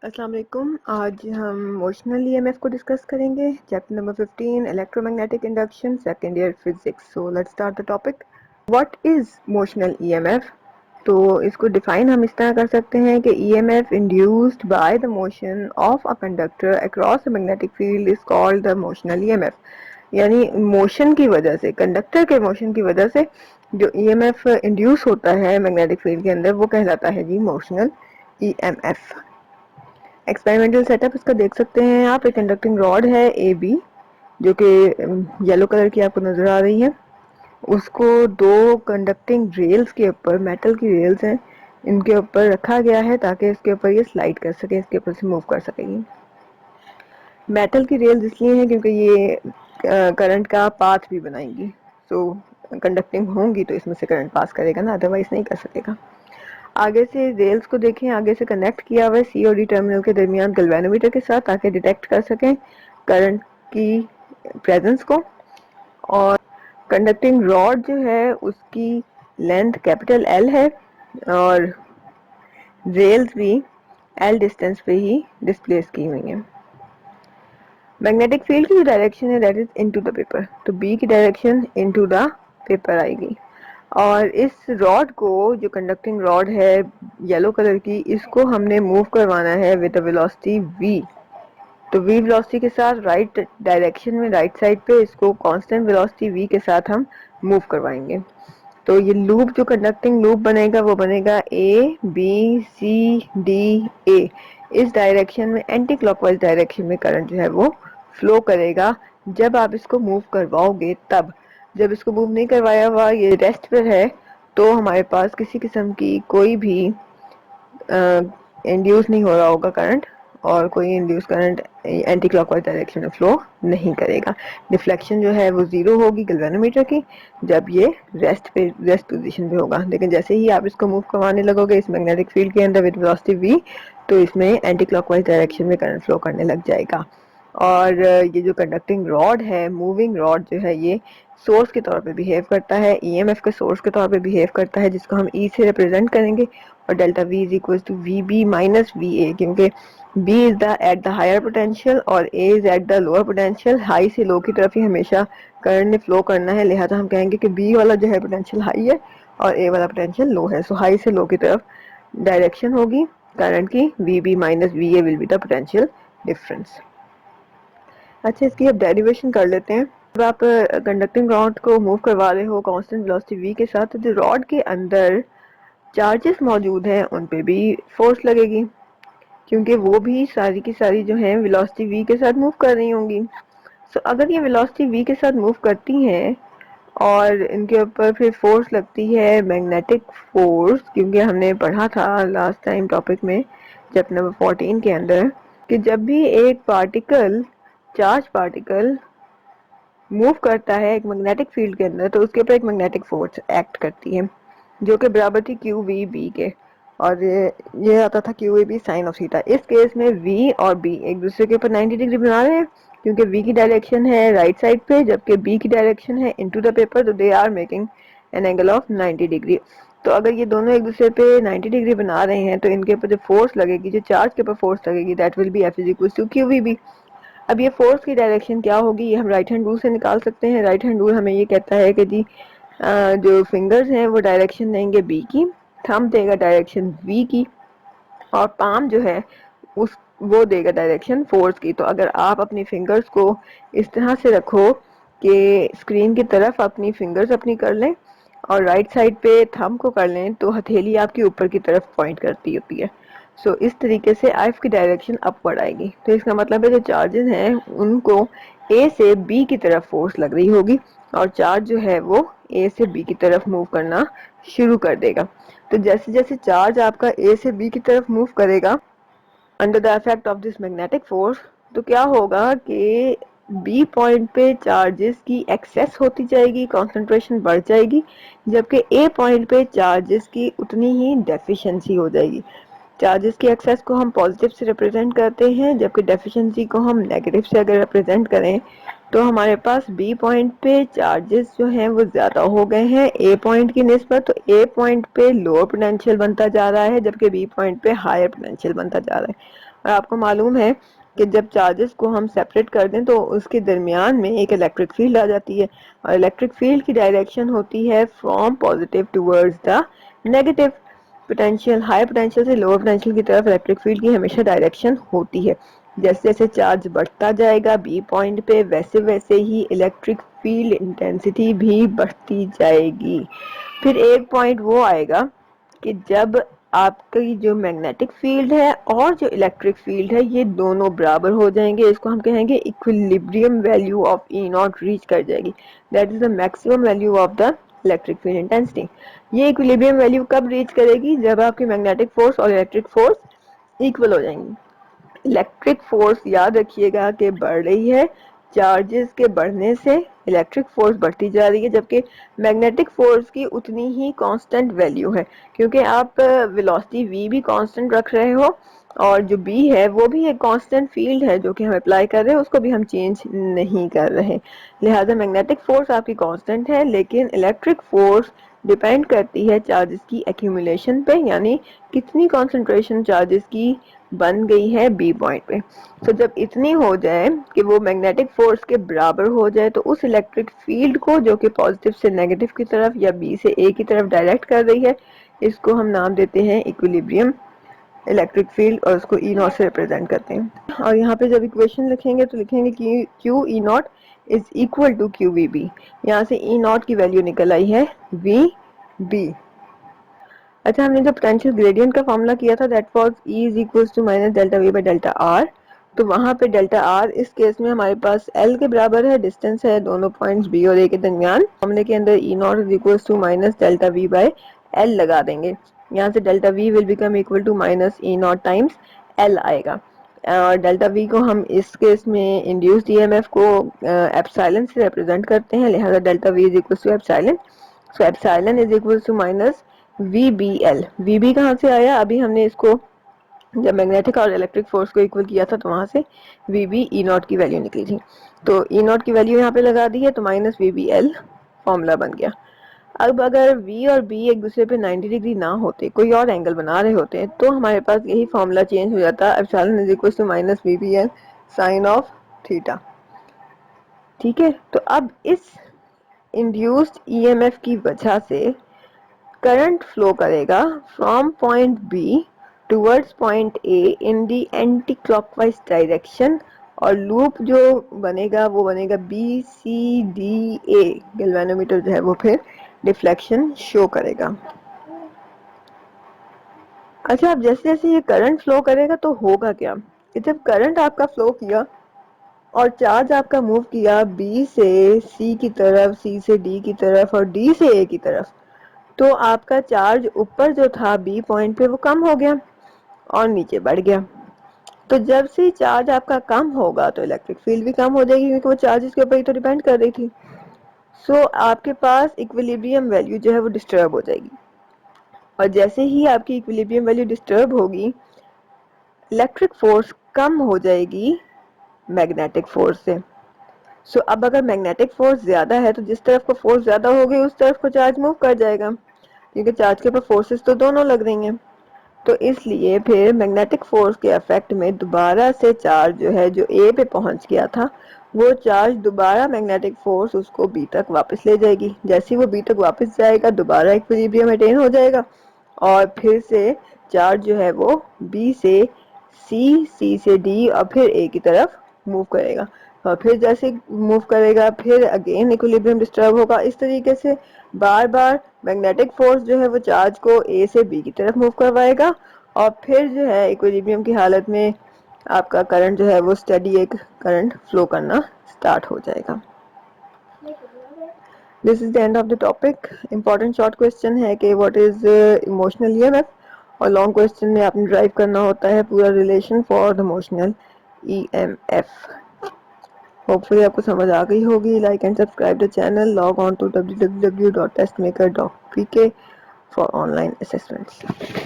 अस्सलाम वालेकुम। आज हम मोशनल ईएमएफ को डिस्कस करेंगे। Chapter number 15 electromagnetic induction, second year physics. So let's start the topic. What is motional EMF? तो इसको डिफाइन हम इस तरह कर सकते हैं कि EMF induced by the motion of a conductor across a magnetic field is called the motional EMF. यानी मोशन की वजह से, कंडक्टर के मोशन की वजह से जो ईएमएफ इंड्यूस होता है मैग्नेटिक फील्ड के अंदर, वो कहलाता है जी मोशनल ईएमएफ। एक्सपेरिमेंटल सेटअप इसका देख सकते हैं आप। एक कंडक्टिंग रॉड है ए बी, जो कि येलो कलर की आपको नजर आ रही है। उसको दो कंडक्टिंग रेल्स के ऊपर, मेटल की रेल्स हैं, इनके ऊपर रखा गया है ताकि इसके ऊपर ये स्लाइड कर सके, इसके ऊपर से मूव कर सकेगी। मेटल की रेल्स इसलिए हैं क्योंकि ये करंट का पाथ भी बनाएंगी। सो कंडक्टिंग होंगी तो इसमें से करंट पास करेगा ना, अदरवाइज नहीं कर सकेगा। आगे से रेल्स को देखें, आगे से कनेक्ट किया हुआ है सी और डी टर्मिनल के दरमियान गैल्वेनोमीटर के साथ, ताकि डिटेक्ट कर सकें करंट की प्रेजेंस को। और कंडक्टिंग रॉड जो है उसकी लेंथ कैपिटल एल है और रेल्स भी एल डिस्टेंस पे ही डिस्प्लेस की हुई हैं। मैग्नेटिक फील्ड की जो डायरेक्शन है that is into the paper, तो बी की डायरेक्शन इनटू द पेपर आएगी। और इस रॉड को, जो कंडक्टिंग रॉड है येलो कलर की, इसको हमने मूव करवाना है विद अ वेलोसिटी v। तो v वेलोसिटी के साथ राइट डायरेक्शन में, राइट साइड पे इसको कांस्टेंट वेलोसिटी v के साथ हम मूव करवाएंगे। तो ये लूप, जो कंडक्टिंग लूप बनेगा, वो बनेगा ए बी सी डी ए। इस डायरेक्शन में, एंटी क्लॉकवाइज डायरेक्शन में करंट जो है वो फ्लो करेगा जब आप इसको मूव करवाओगे तब। जब इसको मूव नहीं करवाया हुआ, ये रेस्ट पर है, तो हमारे पास किसी किस्म की कोई भी इंड्यूस नहीं हो रहा होगा करंट, और कोई induce current anti clockwise direction में फ्लो नहीं करेगा। डिफ्लेक्शन जो है वो जीरो होगी गैल्वेनोमीटर की जब ये रेस्ट पोजीशन पे होगा। लेकिन जैसे ही आप इसको मूव करवाने लगोगे इस मैग्नेटिक फील्ड के अंदर विद वेलोसिटी v, तो इसमें एंटी क्लॉकवाइज डायरेक्शन में करंट फ्लो करने लग जाएगा। और ये जो कंडक्टिंग रॉड है, मूविंग रॉड जो है, ये सोर्स के तौर पे बिहेव करता है, ईएमएफ के सोर्स के तौर पे बिहेव करता है, जिसको हम ई से रिप्रेजेंट करेंगे। और delta V is equal to V B minus V A, क्योंकि B is the at the higher potential और A is at the lower potential. High से लो की तरफ ही हमेशा करंट ने फ्लो करना है, लिहाजा हम कहेंगे कि बी वाला जो है पोटेंशियल हाई है और ए वाला पोटेंशियल लो है। सो हाई से लो की तरफ डायरेक्शन होगी करंट की, V B minus V A will be the potential difference. अच्छा, इसकी अब डेरिवेशन कर लेते हैं। जब आप कंडक्टिंग रॉड को मूव करवा रहे हो कांस्टेंट वेलोसिटी v के साथ, तो जो रॉड के अंदर चार्जेस मौजूद हैं उन पे भी फोर्स लगेगी, क्योंकि वो भी सारी की सारी जो है वेलोसिटी v के साथ मूव कर रही होंगी। सो अगर ये वेलोसिटी v के साथ मूव करती हैं और इनके ऊपर फिर फोर्स लगती है मैग्नेटिक फोर्स, क्योंकि हमने पढ़ा था लास्ट टाइम टॉपिक में चैप्टर नंबर 14 के अंदर कि जब भी एक पार्टिकल, चार्ज पार्टिकल मूव करता है एक मैग्नेटिक फील्ड के अंदर, तो उसके ऊपर एक मैग्नेटिक फोर्स एक्ट करती है जो कि बराबर थी क्यू वी बी के। और ये आता था Q A B sine of theta. इस केस में वी और बी एक दूसरे के ऊपर 90 डिग्री बना रहे हैं, क्योंकि वी की डायरेक्शन है राइट साइड पे जबकि बी की डायरेक्शन है इनटू द पेपर, तो they are making an angle of 90 degree. तो अगर ये दोनों एक दूसरे पे 90 डिग्री बना रहे हैं, तो इनके ऊपर जो फोर्स लगेगी, जो चार्ज के ऊपर फोर्स लगेगी, that will be F is equal to Q V B. अब ये फोर्स की डायरेक्शन क्या होगी, ये हम राइट हैंड रूल से निकाल सकते हैं। राइट हैंड रूल हमें ये कहता है कि जी जो फिंगर्स हैं वो डायरेक्शन देंगे बी की, थंब देगा डायरेक्शन वी की, और पाम जो है उस वो देगा डायरेक्शन फोर्स की। तो अगर आप अपनी फिंगर्स को इस तरह से रखो कि स्क्रीन की तरफ अपनी फिंगर्स अपनी कर लें और राइट साइड पे थंब को कर लें, तो हथेली आपकी ऊपर की तरफ पॉइंट करती होती है। सो इस तरीके से एफ की डायरेक्शन अपवर्ड आएगी। तो इसका मतलब है जो चार्जेस हैं उनको ए से बी की तरफ फोर्स लग रही होगी और चार्ज जो है वो ए से बी की तरफ मूव करना शुरू कर देगा। तो जैसे जैसे चार्ज आपका ए से बी की तरफ मूव करेगा under the effect of this magnetic force, तो क्या होगा कि बी पॉइंट पे चार्जेस की एक्सेस होती जाएगी, कंसंट्रेशन बढ़ जाएगी, जबकि ए पॉइंट पे चार्जेस की उतनी ही डेफिशिएंसी हो जाएगी। चार्जेस की एक्सेस को हम पॉजिटिव से रिप्रेजेंट करते हैं, जबकि डेफिशिएंसी को हम नेगेटिव से अगर रिप्रेजेंट करें, तो हमारे पास बी पॉइंट पे चार्जेस जो हैं वो ज़्यादा हो गए हैं ए पॉइंट की निस्बत। तो ए पॉइंट पे लोअर पोटेंशियल बनता जा रहा है जबकि बी पॉइंट पे हायर पोटेंशियल बनता जा रहा है। और आपको मालूम है कि जब चार्जेस को हम सेपरेट कर दें तो उसके दरमियान में एक इलेक्ट्रिक फील्ड आ जाती है, और इलेक्ट्रिक फील्ड की डायरेक्शन होती है from positive towards the negative potential. High potential से लोअर पोटेंशियल की तरफ इलेक्ट्रिक फील्ड की हमेशा डायरेक्शन होती है। जैसे जैसे चार्ज बढ़ता जाएगा बी पॉइंट पे, वैसे वैसे ही इलेक्ट्रिक फील्ड इंटेंसिटी भी बढ़ती जाएगी। फिर एक पॉइंट वो आएगा कि जब आपकी जो मैग्नेटिक फील्ड है और जो इलेक्ट्रिक फील्ड है ये दोनों बराबर हो जाएंगे, इसको हम कहेंगे equilibrium value of E not reach कर जाएगी, that is the maximum value of the electric field intensity. ये इक्विलिब्रियम वैल्यू कब रीच करेगी? जब आपकी मैग्नेटिक फोर्स और इलेक्ट्रिक फोर्स इक्वल हो जाएंगी। इलेक्ट्रिक फोर्स याद रखिएगा कि बढ़ रही है, चार्जेस के बढ़ने से इलेक्ट्रिक फोर्स बढ़ती जा रही है, जबकि मैग्नेटिक फोर्स की उतनी ही कांस्टेंट वैल्यू है, क्योंकि आप वेलोसिटी v भी कांस्टेंट रख रहे हो और जो b है वो भी एक कांस्टेंट फील्ड है जो कि हम अप्लाई कर रहे हैं, उसको भी हम चेंज नहीं कर रहे। लिहाजा मैग्नेटिक फोर्स आपकी कांस्टेंट है, लेकिन इलेक्ट्रिक फोर्स डिपेंड करती है चार्जेस की एक्यूमुलेशन पे, यानी कितनी कंसंट्रेशन चार्जेस की बन गई है बी पॉइंट पे। तो जब इतनी हो जाए कि वो मैग्नेटिक फोर्स के बराबर हो जाए तो उस इलेक्ट्रिक फील्ड को जो कि पॉजिटिव से नेगेटिव की तरफ या बी से ए की तरफ डायरेक्ट कर रही है, इसको हम नाम देते हैं इक्विलिब्रियम इलेक्ट्रिक फील्ड, और उसको ई नॉट से रिप्रेजेंट करते हैं। और यहाँ पे जब इक्वेशन लिखेंगे तो लिखेंगे कि Q E naught is equal to Q V B. यहाँ से ई नॉट की वैल्यू निकल आई है वी बी। अच्छा, हमने जो पोटेंशियल ग्रेडियंट का फॉर्मूला किया था that was E is equal to minus delta V by delta R, तो वहाँ पे डेल्टा आर इस केस में हमारे पास L के बराबर है, डिस्टेंस है दोनों पॉइंट्स B और A के दरमियान। फॉर्मूले के अंदर E naught is equal to minus delta V by L लगा देंगे। यहाँ से delta V will become equal to minus E naught times L आएगा। और डेल्टा वी को हम इस केस में इंड्यूस्ड ईएमएफ को एप्सिलॉन से रिप्रेजेंट करते हैं, लिहाजा delta V is equal to epsilon. So epsilon is equal to minus V B L. V B कहाँ से आया? अभी हमने इसको जब मैग्नेटिक और इलेक्ट्रिक फोर्स को इक्वल किया था तो वहां से वी बी ई नॉट की वैल्यू निकली थी, तो ई नॉट की वैल्यू यहाँ पे लगा दी है, तो minus V B L formula बन गया। अब अगर v और b एक दूसरे पे 90 डिग्री ना होते, कोई और एंगल बना रहे होते, तो हमारे पास यही फॉर्मूला चेंज हो जाता, epsilon is equal to minus V B L sine of theta. ठीक है, तो अब इस इंड्यूस्ड ईएमएफ की वजह से करंट फ्लो करेगा from point B towards point A in the anti clockwise direction, और लूप जो बनेगा वो बनेगा B C D A. Galvanometer जो है वो फिर डिफ्लेक्शन शो करेगा। अच्छा, अब जैसे जैसे ये करंट फ्लो करेगा तो होगा क्या कि जब करंट आपका फ्लो किया और चार्ज आपका मूव किया बी से सी की तरफ, सी से डी की तरफ और डी से ए की तरफ, तो आपका चार्ज ऊपर जो था बी पॉइंट पे वो कम हो गया और नीचे बढ़ गया। तो जब से चार्ज आपका कम होगा तो इलेक्ट्रिक फील्ड भी कम हो जाएगी, क्योंकि वो चार्ज के ऊपर ही तो डिपेंड कर रही थी। सो आपके पास इक्विलिब्रियम वैल्यू जो है वो डिस्टर्ब हो जाएगी, और जैसे ही आपकी इक्विलिब्रियम वैल्यू डिस्टर्ब होगी इलेक्ट्रिक फोर्स कम हो जाएगी मैग्नेटिक फोर्स से। सो अब अगर मैग्नेटिक फोर्स ज्यादा है तो जिस तरफ को फोर्स ज्यादा होगी उस तरफ को चार्ज मूव कर जाएगा, क्योंकि चार्ज के ऊपर फोर्सेस तो दोनों लग रही हैं। तो इसलिए फिर मैग्नेटिक फोर्स के इफेक्ट में दोबारा से चार्ज जो है जो ए पे पहुंच गया था वो चार्ज दोबारा मैग्नेटिक फोर्स उसको बी तक वापस ले जाएगी। जैसे ही वो बी तक वापस जाएगा दोबारा इक्विलिब्रियम अटेन हो जाएगा और फिर से चार्ज जो है वो बी से सी, सी से डी और फिर ए की तरफ मूव करेगा, और फिर जैसे मूव करेगा फिर अगेन इक्विलिब्रियम डिस्टर्ब होगा। इस तरीके से बार बार मैग्नेटिक फोर्स जो है वो चार्ज को ए से बी की तरफ मूव करवाएगा, और फिर जो है इक्विलिब्रियम की हालत में आपका करंट जो है वो स्टेडी एक करंट फ्लो करना स्टार्ट हो जाएगा। This is the end of the topic. Important short question है कि व्हाट इज इमोशनल ईएमएफ, और लॉन्ग क्वेश्चन में आपने ड्राइव करना होता है पूरा relation for the emotional EMF. Hopefully आपको समझ आ गई होगी। Like and subscribe the channel, log on to www.testmaker.pk for online assessments.